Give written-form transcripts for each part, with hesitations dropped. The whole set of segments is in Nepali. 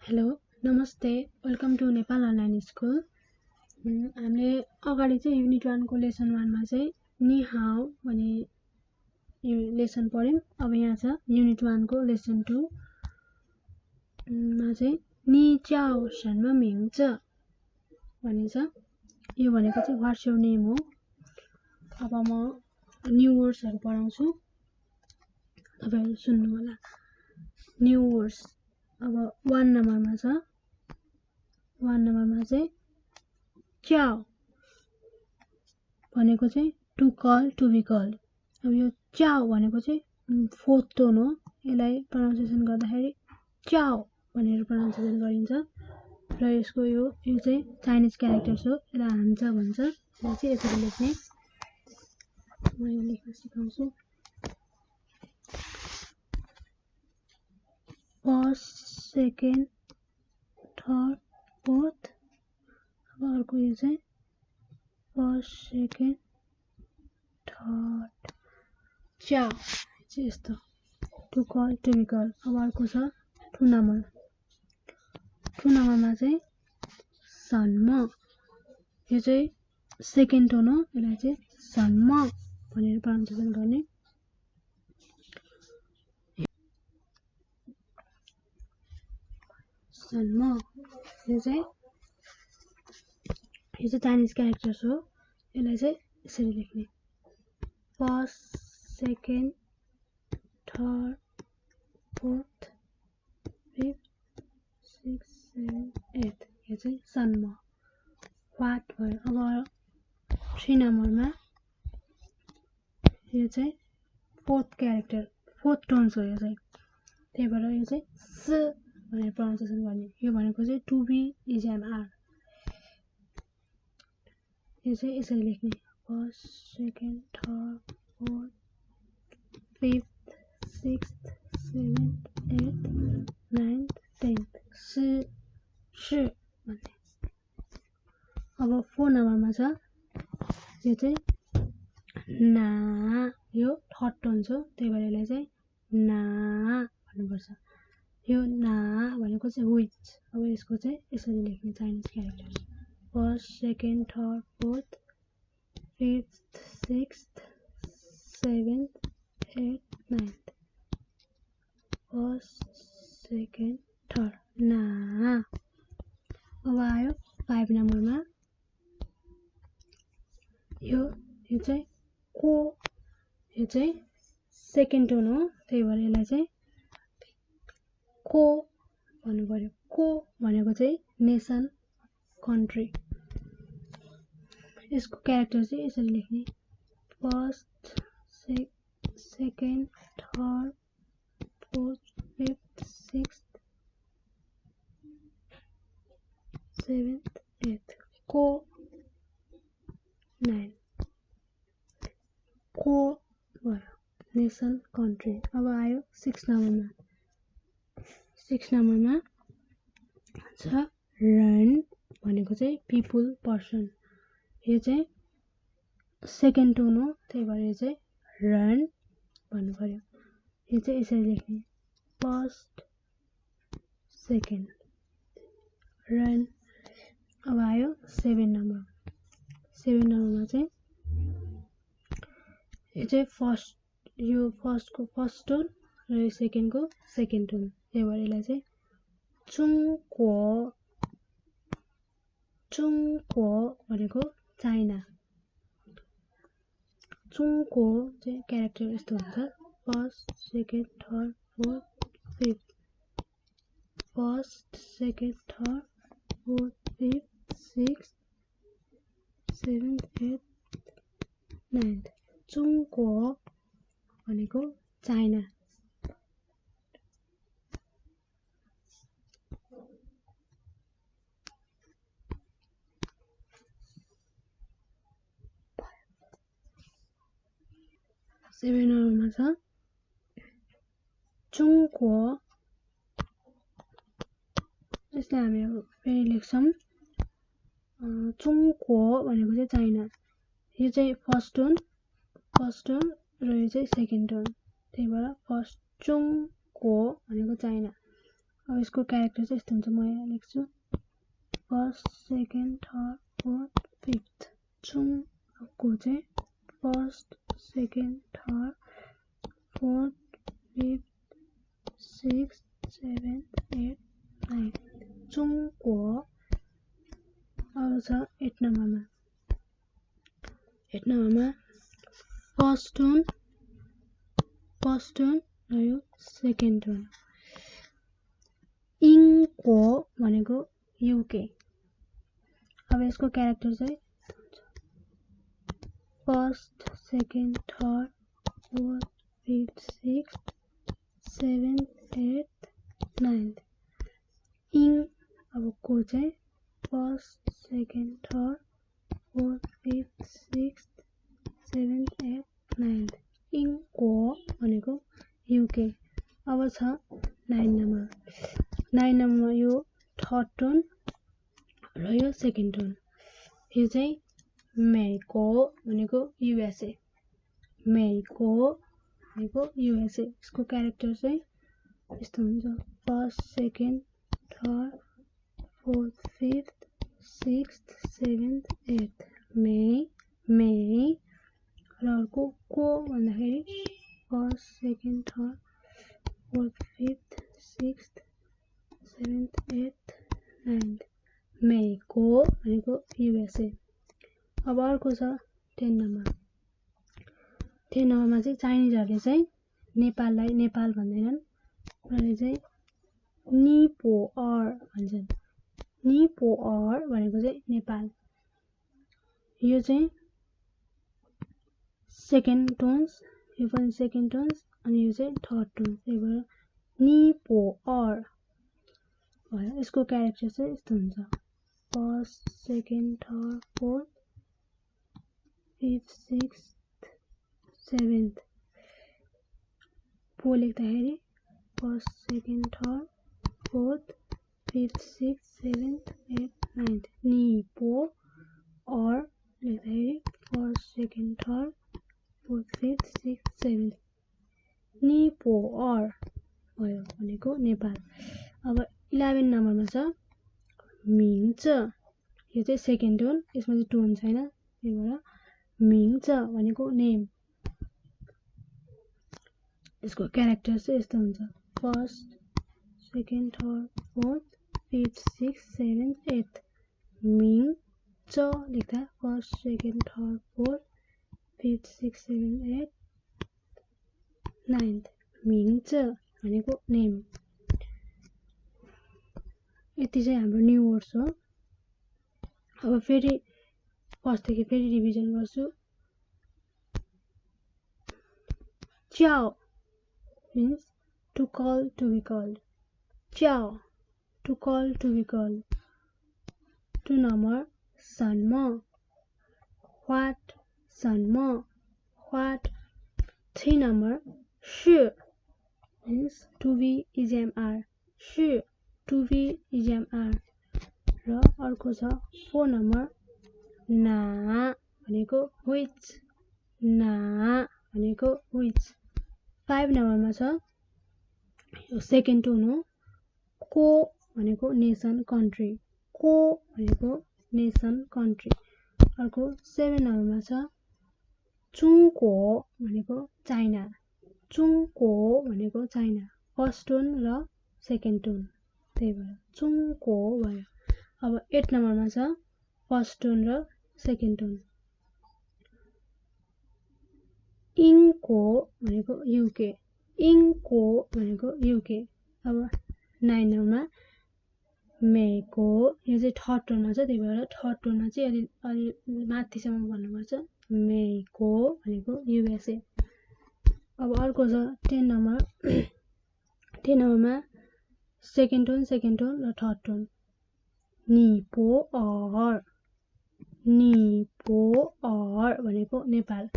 हेलो नमस्ते welcome to Nepal online school. हामीले अगाडि चाहिँ युनिट 1 को लेसन 1 मा चाहिँ नि हाउ भन्ने लेसन पढ्यौं। अब यहाँ छ युनिट 1 को लेसन 2 मा चाहिँ नि च्याओ शनमा मिङ्च भन्ने छ। यो भनेको चाहिँ व्हाट्स योर नेम हो। अब म न्यू वर्ड्सहरु पढाउँछु, तपाईहरु सुन्नु होला। न्यू वर्ड्स अब 1 नम्बरमा छ। 1 नम्बरमा चाहिँ च्याओ भनेको चाहिँ to call to be called. अब यो च्याओ भनेको चाहिँ फोर्थ टोन हो। यसलाई प्रोनाउन्सिएसन गर्दाखेरि च्याओ भनेर प्रोनाउन्सिएसन गरिन्छ र यसको यो चाहिँ चाइनिज क्यारेक्टर्स हो। यसलाई हान्छ भन्छ। यसलाई चाहिँ यसरी लेख्ने। म यो लेख्न सिकाउँछु। First second third fourth. अब अर्को यो चाहिँ फर्स्ट सेकेन्ड थर्ड च्याओ चाहिँ यस्तो to call to be call. अब अर्को छ 2 नम्बर। 2 नम्बरमा चाहिँ सन्म। यो चाहिँ सेकेन्ड टोन हो। यसलाई चाहिँ सन्म भनेर प्रोनाउन्सिएसन गर्ने। सन्म यो चाहिँ चाइनिज क्यारेक्टर्स हो। यसलाई चाहिँ यसरी लेख्ने। First second third fourth fifth sixth seventh eight. यो चाहिँ सन्म वाट भयो। अब 3 नम्बरमा यो चाहिँ फोर्थ क्यारेक्टर फोर्थ टोन्स हो। यो चाहिँ त्यही भएर यो चाहिँ स भनेर प्रोनाउन्सिएसन गर्ने। यो भनेको चाहिँ टु बी इज एन आर। यो चाहिँ यसरी लेख्ने। First second third fourth fifth sixth seventh eight ninth tenth स भन्ने। अब 4 नम्बरमा छ यो चाहिँ ना। यो थर्ड टोन छ। त्यही भएर यसलाई चाहिँ ना भन्नुपर्छ। यो ना भनेको चाहिँ विच। अब यसको चाहिँ यसरी लेख्ने Chinese characters. First second third fourth fifth sixth seventh eight ninth. First second third ना। अब आयो 5 नम्बरमा यो चाहिँ को। यो चाहिँ सेकेन्ड टोन हो। त्यही भएर यसलाई चाहिँ को भन्नु पर्यो। को भनेको चाहिँ नेसन कन्ट्री। यसको क्यारेक्टर चाहिँ यसरी लेख्ने। First second third fourth fifth sixth seventh eight. को 9 को भयो नेसन कन्ट्री। अब आयो 6 नम्बरमा। 6 नम्बरमा छ रन भनेको चाहिँ पिपुल पर्सन। यो चाहिँ सेकेन्ड टोन हो। त्यही भएर यो चाहिँ रन भन्नु पर्यो। यो चाहिँ यसरी लेख्ने। First second run. अब आयो 7 नम्बर। 7 नम्बरमा चाहिँ यो चाहिँ फर्स्टको फर्स्ट टोन र यो सेकेन्डको सेकेन्ड टोन। त्यही भएर यसलाई चाहिँ चुङको भनेको चाइना। चुङको चाहिँ क्यारेक्टर यस्तो हुन्छ। First second third fourth fifth first second third fourth fifth sixth seventh eight ninth. चुङको भनेको चाइना। सेभेन नम्बरमा छ चुङको। यसलाई हामी अब फेरि लेख्छौँ। चुङको भनेको चाहिँ चाइना। यो चाहिँ फर्स्ट टोन र यो चाहिँ सेकेन्ड टोन। त्यही भएर फर्स्ट चुङको भनेको चाइना। अब यसको क्यारेक्टर चाहिँ यस्तो हुन्छ, म यहाँ लेख्छु first second third fourth fifth. चुङको चाहिँ first second third fourth fifth sixth seventh eight ninth. चुङको अब छ 8 नम्बरमा। 8 नम्बरमा फर्स्ट टोन र यो सेकेन्ड टोन। इङको भनेको युके। अब यसको क्यारेक्टर चाहिँ first second third fourth fifth sixth seventh eight ninth. इङ अब को चाहिँ first second third fourth fifth sixth seventh eight ninth. इङको भनेको युके। अब छ 9 नम्बर। 9 नम्बरमा यो थर्ड टोन र यो सेकेन्ड टोन। यो चाहिँ मेको भनेको युएसए। मेको भनेको युएसए। यसको क्यारेक्टर चाहिँ यस्तो हुन्छ first second third fourth fifth sixth seventh eight. मे र अर्को को भन्दाखेरि first second third fourth fifth sixth seventh eight ninth. मेको भनेको युएसए। अब अर्को छ 10 नम्बर। 10 नम्बरमा चाहिँ चाइनिजहरूले चाहिँ नेपाललाई नेपाल भन्दैनन्, उनीहरूले चाहिँ निपोअर भन्छन्। निपोअर भनेको चाहिँ नेपाल। यो चाहिँ सेकेन्ड टोन्स, यो पनि सेकेन्ड टोन्स अनि यो चाहिँ थर्ड टोन्स। त्यही भएर निपोअर भयो। यसको क्यारेक्टर चाहिँ यस्तो हुन्छ first second third fourth fifth sixth seventh. पो लेख्दाखेरि first second third fourth fifth sixth seventh eight ninth. निपो अर लेख्दाखेरि first second third fourth fifth sixth seventh. निपोअर भयो भनेको नेपाल। अब 11 नम्बरमा छ मिङ्च। यो चाहिँ सेकेन्ड टोन, यसमा चाहिँ टोन छैन, त्यही भएर मिङ्च भनेको नेम। यसको क्यारेक्टर चाहिँ यस्तो हुन्छ first second third fourth fifth sixth seventh eight. मिङ्च लेख्दा first second third fourth fifth sixth seventh eight ninth. मिङ्च भनेको नेम। यति चाहिँ हाम्रो न्यू वर्ड्स हो। अब फेरि फर्स्टदेखि फेरि रिभिजन गर्छु। च्याओ means to call, to be called. च्याओ to call, to be called. 2 number 什么 what 什么 what. 3 number 是 means to be EGMR 是 to be EGMR. र अर्को छ 4 number ना भनेको which ना भनेको which. 5 नम्बरमा छ यो सेकेन्ड टोन हो को भनेको नेसन कन्ट्री को भनेको नेसन कन्ट्री. अर्को 7 नम्बरमा छ चुङको भनेको चाइना चुङको भनेको चाइना फर्स्ट टोन र सेकेन्ड टोन त्यही भएर चुङको भयो. अब 8 नम्बरमा छ फर्स्ट टोन र सेकेन्ड टोन. इङको भनेको युके इङको भनेको युके. अब 9 नम्बरमा मेको यो चाहिँ थर्ड टोनमा छ त्यही भएर थर्ड टोनमा चाहिँ अलि माथिसम्म भन्नुपर्छ. मेको भनेको युएसए. अब अर्को छ 10 नम्बर 10 नम्बरमा सेकेन्ड टोन र थर्ड टोन. निपो अर भनेको नेपाल.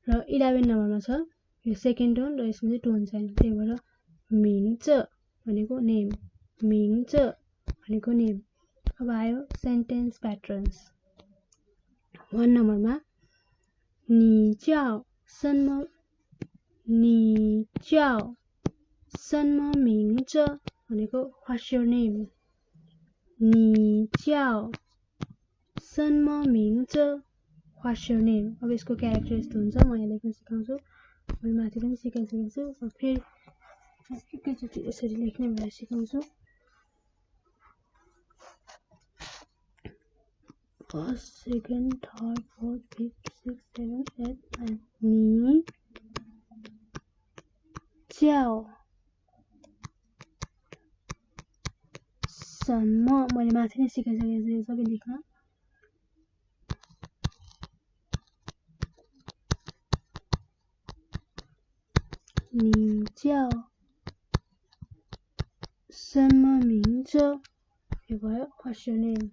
र 11 नम्बरमा छ यो सेकेन्ड टोन र यसमा चाहिँ टोन छैन त्यही भएर मिङ्च भनेको नेम मिङ्च भनेको नेम. अब आयो सेन्टेन्स प्याटर्न्स. 1 नम्बरमा निच्याओ सन्म मिङ्च भनेको what's your name 你叫什么名字 what's your name अब यसको क्यारेक्टर यस्तो हुन्छ म यहाँ लेख्न सिकाउँछु मैले माथि पनि सिकाइसकेको छु फेरि एकैचोटि यसरी लेख्ने भनेर सिकाउँछु first second third fourth fifth sixth seventh eight nine 你叫什么मैले माथि नै सिकाइसकेको छु सबै लेख्न你叫什么名字यो भयो what's your name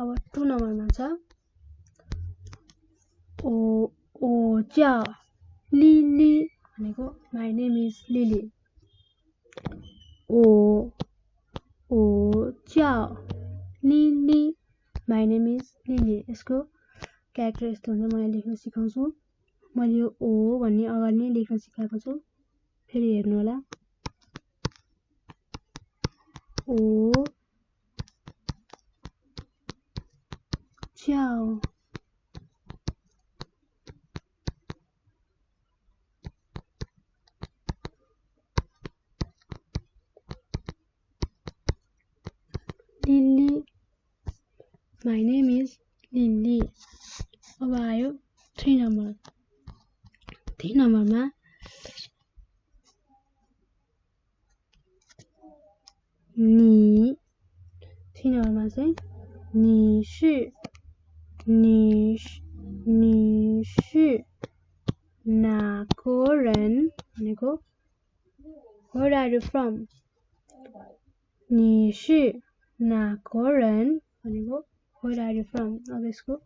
अब 2 नम्बरमा छ我叫Lily भनेको my name is Lily 我叫Lily my name is Lily यसको क्यारेक्टर यस्तो हुन्छ म यहाँ लेख्न सिकाउँछु मैले यो ओ भन्ने अगाडि नै लेख्न सिकाएको छु फेरि हेर्नु होला ओ च्याउ Lily my name is Lily अब आयो 3 नम्बर 3 नम्बरमा你 3 नम्बरमा चाहिँ 你是哪个人भनेको where are you from 你是哪个人भनेको where are you from अब यसको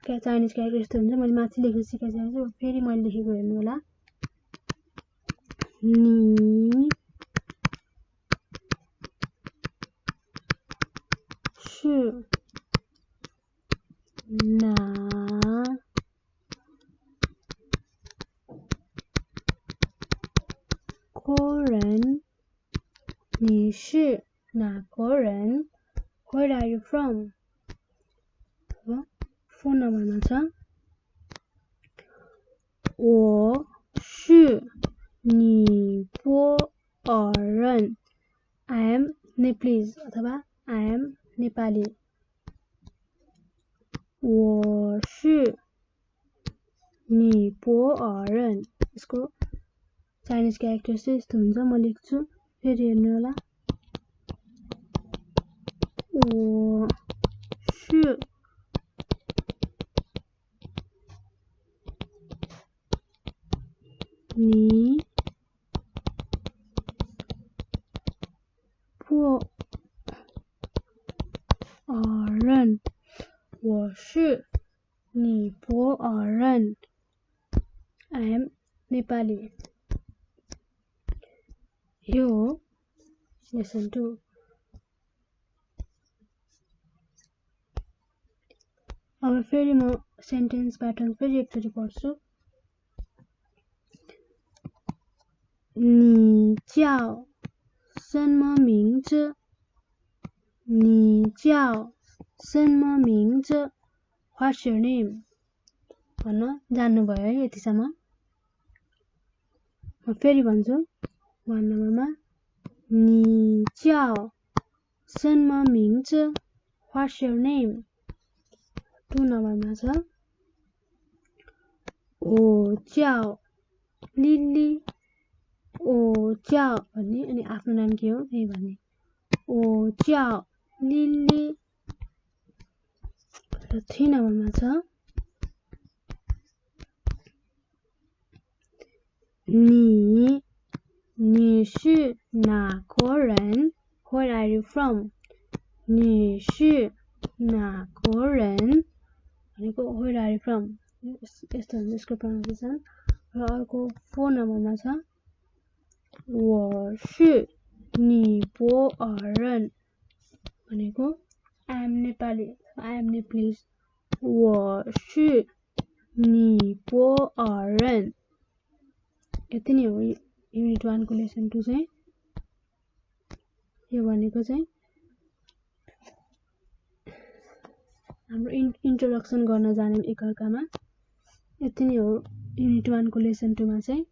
चाइनिज क्यारेक्टर यस्तो हुन्छ मैले माथि लेख्न सिकाइसकेको छु फेरि मैले लेखेको हेर्नु होला 你是哪个人你是哪个人 where are you from 4 नम्बरमा छ我是尼泊尔人 I am Nepalese अथवा I am Nepali 我是尼泊尔人 यसको चाइनिज क्यारेक्टर चाहिँ यस्तो हुन्छ म लेख्छु फेरि हेर्नु होला 我是尼泊尔人我是尼泊尔人 I am Nepali यो lesson 2 अब फेरि म सेन्टेन्स प्याटर्न फेरि एकचोटि पढ्छु 你叫什么名字你叫什么名字 what's your name भन्न जान्नुभयो है यतिसम्म म फेरि भन्छु 1 नम्बरमा 你叫什么名字 what's your name 2 नम्बरमा छ 我叫 लिली 我叫भन्ने अनि आफ्नो नाम के हो त्यही भन्ने 我叫 लिली र 3 नम्बरमा छ 你是哪个人 where are you from 你是哪个人भनेको where are you from यस्तो हुन्छ यसको प्रोनाउन्सिएसन र अर्को 4 नम्बरमा छ 我是尼泊尔人भनेको I am Nepali I am Nepalese 我是尼泊尔人यति नै हो युनिट 1 को लेसन 2 चाहिँ यो भनेको चाहिँ हाम्रो इन्ट्रोडक्सन गर्न जाने एकअर्कामा। यति नै हो युनिट 1 को लेसन 2 मा चाहिँ।